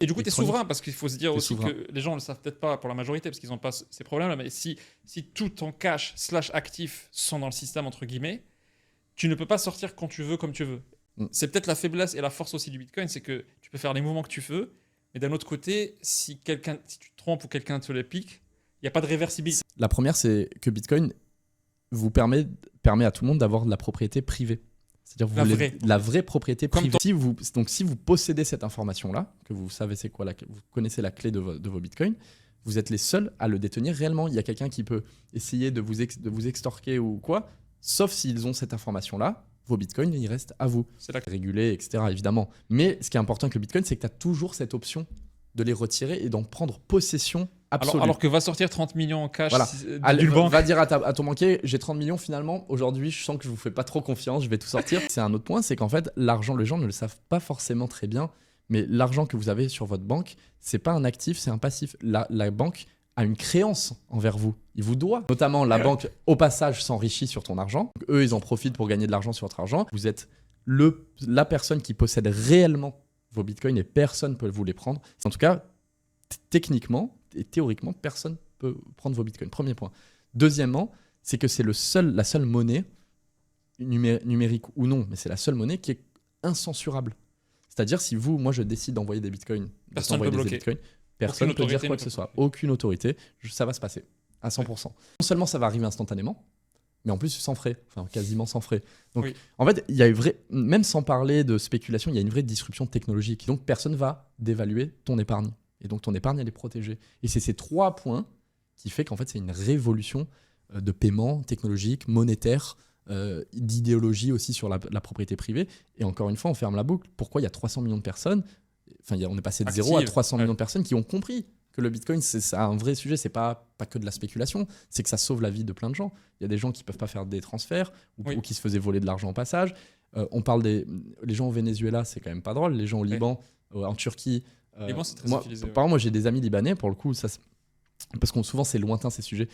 Et du coup, tu es électronique. souverain, parce qu'il faut se dire T'es aussi souverain. que les gens ne le savent peut-être pas pour la majorité, parce qu'ils n'ont pas ces problèmes-là, mais si tout ton cash / actif sont dans le système, entre guillemets, tu ne peux pas sortir quand tu veux, comme tu veux. C'est peut-être la faiblesse et la force aussi du Bitcoin, c'est que tu peux faire les mouvements que tu veux, mais d'un autre côté, si tu te trompes ou quelqu'un te les pique, il n'y a pas de réversibilité. La première, c'est que Bitcoin vous permet à tout le monde d'avoir de la propriété privée. C'est-à-dire la vraie propriété privée. Si vous possédez cette information-là, que vous savez c'est quoi, vous connaissez la clé de vos bitcoins, vous êtes les seuls à le détenir réellement. Il y a quelqu'un qui peut essayer de vous extorquer ou quoi, sauf s'ils ont cette information-là, vos bitcoins, ils restent à vous. C'est là régulé, etc. évidemment. Mais ce qui est important avec le Bitcoin, c'est que tu as toujours cette option de les retirer et d'en prendre possession absolue. Alors que va sortir 30 millions en cash voilà. d'une banque. Va dire à ton banquier, j'ai 30 millions finalement, aujourd'hui je sens que je vous fais pas trop confiance, je vais tout sortir. C'est un autre point, c'est qu'en fait l'argent, les gens ne le savent pas forcément très bien, mais l'argent que vous avez sur votre banque, c'est pas un actif, c'est un passif. La banque a une créance envers vous, il vous doit. Notamment la banque au passage s'enrichit sur ton argent. Donc, eux ils en profitent pour gagner de l'argent sur votre argent. Vous êtes la personne qui possède réellement vos bitcoins et personne ne peut vous les prendre. En tout cas, techniquement et théoriquement, personne ne peut prendre vos bitcoins. Premier point. Deuxièmement, c'est que c'est la seule monnaie, numérique ou non, mais c'est la seule monnaie qui est incensurable. C'est-à-dire, si moi je décide d'envoyer des bitcoins, personne ne peut bloquer. Personne ne peut dire quoi que ce soit. Aucune autorité. Ça va se passer à 100%. Non seulement ça va arriver instantanément, mais en plus sans frais, enfin quasiment sans frais. Donc en fait, il y a même sans parler de spéculation, il y a une vraie disruption technologique. Donc personne va dévaluer ton épargne. Et donc ton épargne, elle est protégée. Et c'est ces 3 points qui fait qu'en fait, c'est une révolution de paiement technologique, monétaire, d'idéologie aussi sur la propriété privée. Et encore une fois, on ferme la boucle. Pourquoi il y a 300 millions de personnes, on est passé de 0 à 300 millions de personnes qui ont compris que le Bitcoin, c'est un vrai sujet, c'est pas que de la spéculation, c'est que ça sauve la vie de plein de gens. Il y a des gens qui peuvent pas faire des transferts ou qui se faisaient voler de l'argent au passage. On parle les gens au Venezuela, c'est quand même pas drôle. Les gens au Liban, en Turquie. Liban, c'est très utilisé. Par exemple, moi j'ai des amis libanais, pour le coup, parce que souvent c'est lointain ces sujets.